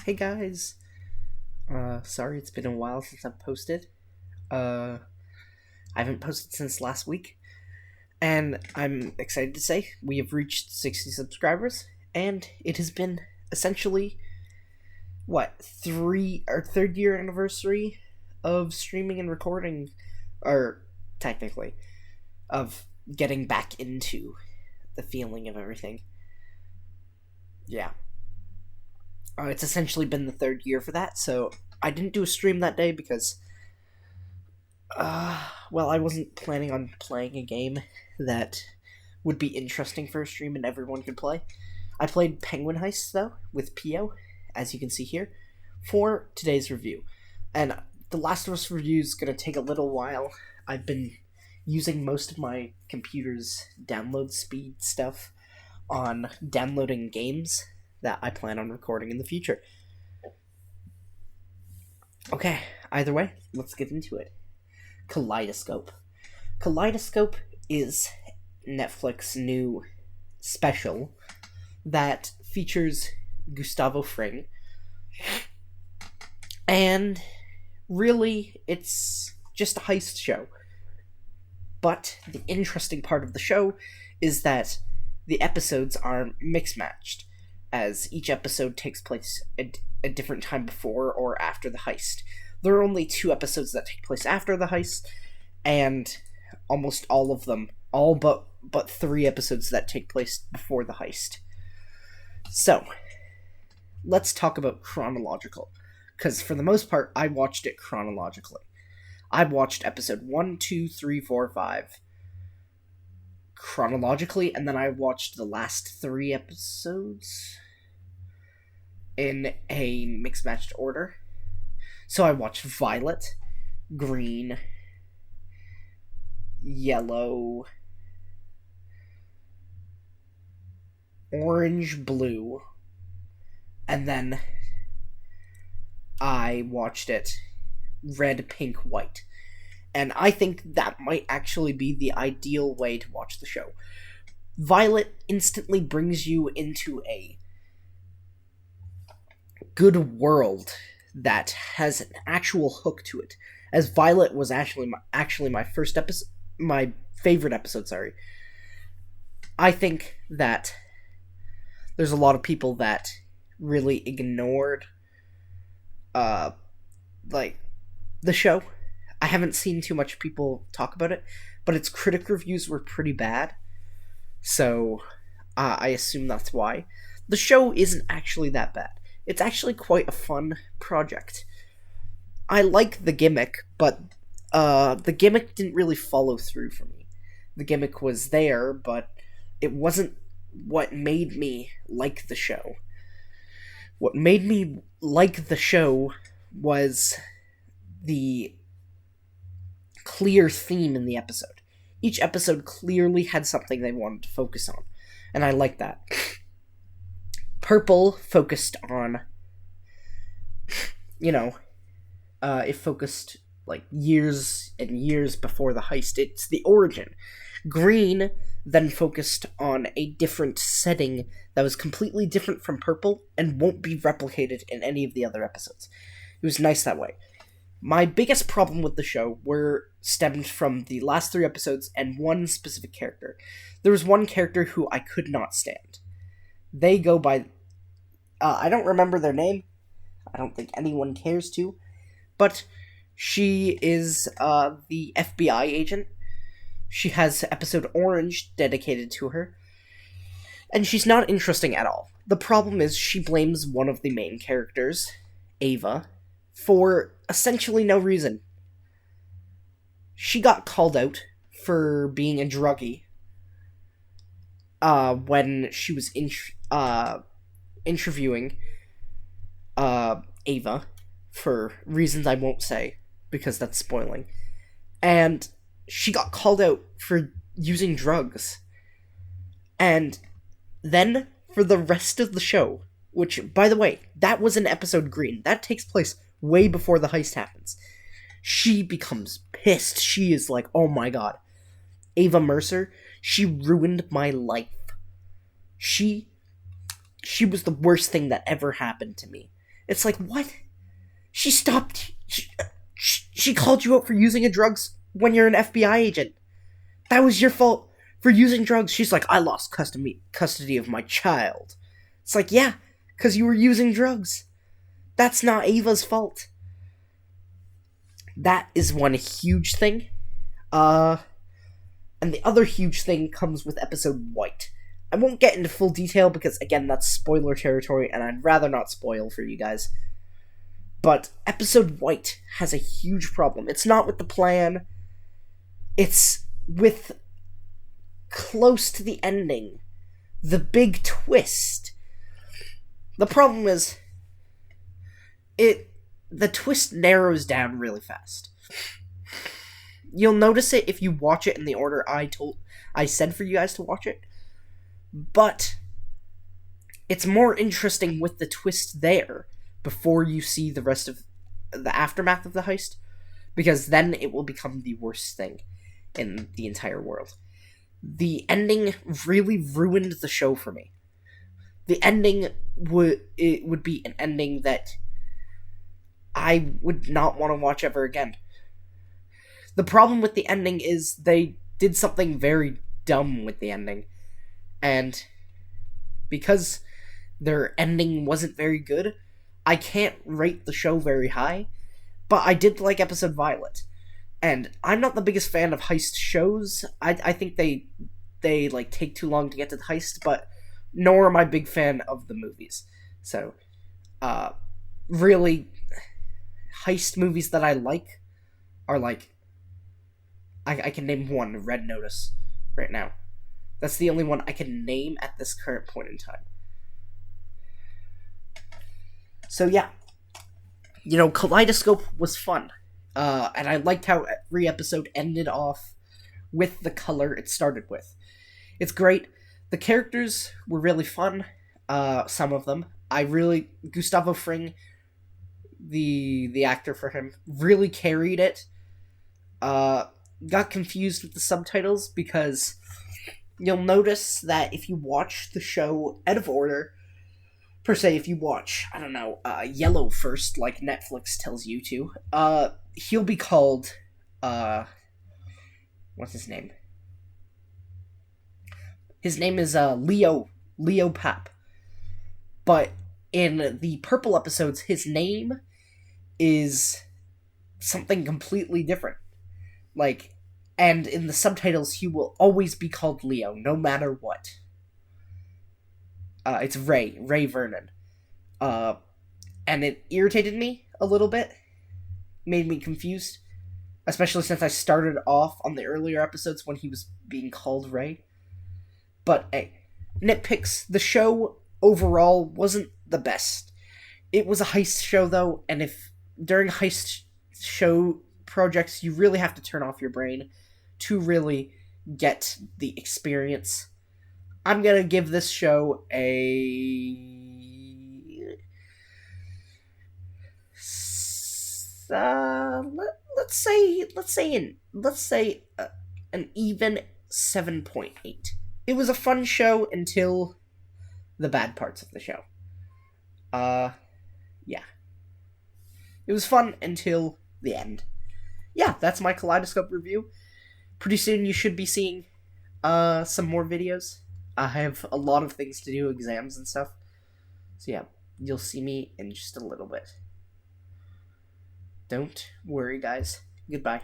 Hey guys, sorry it's been a while since I've posted. I haven't posted since last week, and I'm excited to say we have reached 60 subscribers, and it has been essentially, our third year anniversary of streaming and recording, or technically, of getting back into the feeling of everything. Yeah. It's essentially been the third year for that, so I didn't do a stream that day because I wasn't planning on playing a game that would be interesting for a stream and everyone could play. I played Penguin Heist, though, with Pio, as you can see here, for today's review. And the Last of Us review is going to take a little while. I've been using most of my computer's download speed stuff on downloading games that I plan on recording in the future. Okay, either way, let's get into it. Kaleidoscope. Kaleidoscope is Netflix's new special that features Gustavo Fring. And really, it's just a heist show. But the interesting part of the show is that the episodes are mix matched, as each episode takes place at a different time before or after the heist. There are only 2 episodes that take place after the heist, and almost all of them, all but 3 episodes that take place before the heist. So, let's talk about chronological, because for the most part, I watched it chronologically. I watched episode 1, 2, 3, 4, 5 chronologically, and then I watched the last 3 episodes in a mixed-matched order. So I watched Violet, Green, Yellow, Orange, Blue, and then I watched it Red, Pink, White. And I think that might actually be the ideal way to watch the show. Violet instantly brings you into a good world that has an actual hook to it. As Violet was actually my first episode, my favorite episode. Sorry, I think that there's a lot of people that really ignored, like the show. I haven't seen too much people talk about it, but its critic reviews were pretty bad, so I assume that's why. The show isn't actually that bad. It's actually quite a fun project. I like the gimmick, but the gimmick didn't really follow through for me. The gimmick was there, but it wasn't what made me like the show. What made me like the show was the clear theme in the episode. Each episode clearly had something they wanted to focus on, and I like that. Purple focused on, it focused like years and years before the heist. It's the origin. Green then focused on a different setting that was completely different from Purple and won't be replicated in any of the other episodes. It was nice that way. My biggest problem with the show stemmed from the last 3 episodes and one specific character. There was one character who I could not stand. They go by... I don't remember their name. I don't think anyone cares to. But she is the FBI agent. She has episode Orange dedicated to her. And she's not interesting at all. The problem is she blames one of the main characters, Ava, for essentially no reason. She got called out for being a druggie when she was interviewing Ava for reasons I won't say because that's spoiling. And she got called out for using drugs. And then for the rest of the show, which, by the way, that was in episode Green. That takes place way before the heist happens. She becomes pissed. She is like, oh my god. Ava Mercer, she ruined my life. She was the worst thing that ever happened to me. It's like, what? She stopped. She called you out for using a drugs when you're an FBI agent. That was your fault for using drugs. She's like, I lost custody of my child. It's like, yeah, because you were using drugs. That's not Ava's fault. That is one huge thing. And the other huge thing comes with episode White. I won't get into full detail because, again, that's spoiler territory, and I'd rather not spoil for you guys. But episode White has a huge problem. It's not with the plan. It's with close to the ending. The big twist. The problem is, the twist narrows down really fast. You'll notice it if you watch it in the order I said for you guys to watch it. But it's more interesting with the twist there before you see the rest of the aftermath of the heist, because then it will become the worst thing in the entire world. The ending really ruined the show for me. The ending would be an ending that I would not want to watch ever again. The problem with the ending is they did something very dumb with the ending. And because their ending wasn't very good, I can't rate the show very high. But I did like episode Violet. And I'm not the biggest fan of heist shows. I think they like take too long to get to the heist, but nor am I a big fan of the movies. So, really, heist movies that I like are like, I can name one, Red Notice, right now. That's the only one I can name at this current point in time. So yeah, Kaleidoscope was fun. And I liked how every episode ended off with the color it started with. It's great. The characters were really fun. Some of them. Gustavo Fring, the actor for him, really carried it. Got confused with the subtitles because you'll notice that if you watch the show out of order, per se, if you watch, I don't know, Yellow first, like Netflix tells you to, he'll be called, what's his name? His name is, Leo Papp. But in the purple episodes, his name is something completely different. Like, and in the subtitles, he will always be called Leo, no matter what. It's Ray Vernon. And it irritated me a little bit. Made me confused. Especially since I started off on the earlier episodes when he was being called Ray. But, hey, nitpicks. The show overall wasn't the best. It was a heist show, though, and if during heist show projects, you really have to turn off your brain to really get the experience. I'm gonna give this show let's say an even 7.8. It was a fun show until the bad parts of the show. Yeah. It was fun until the end. Yeah, that's my Kaleidoscope review. Pretty soon you should be seeing some more videos. I have a lot of things to do, exams and stuff. So yeah, you'll see me in just a little bit. Don't worry, guys. Goodbye.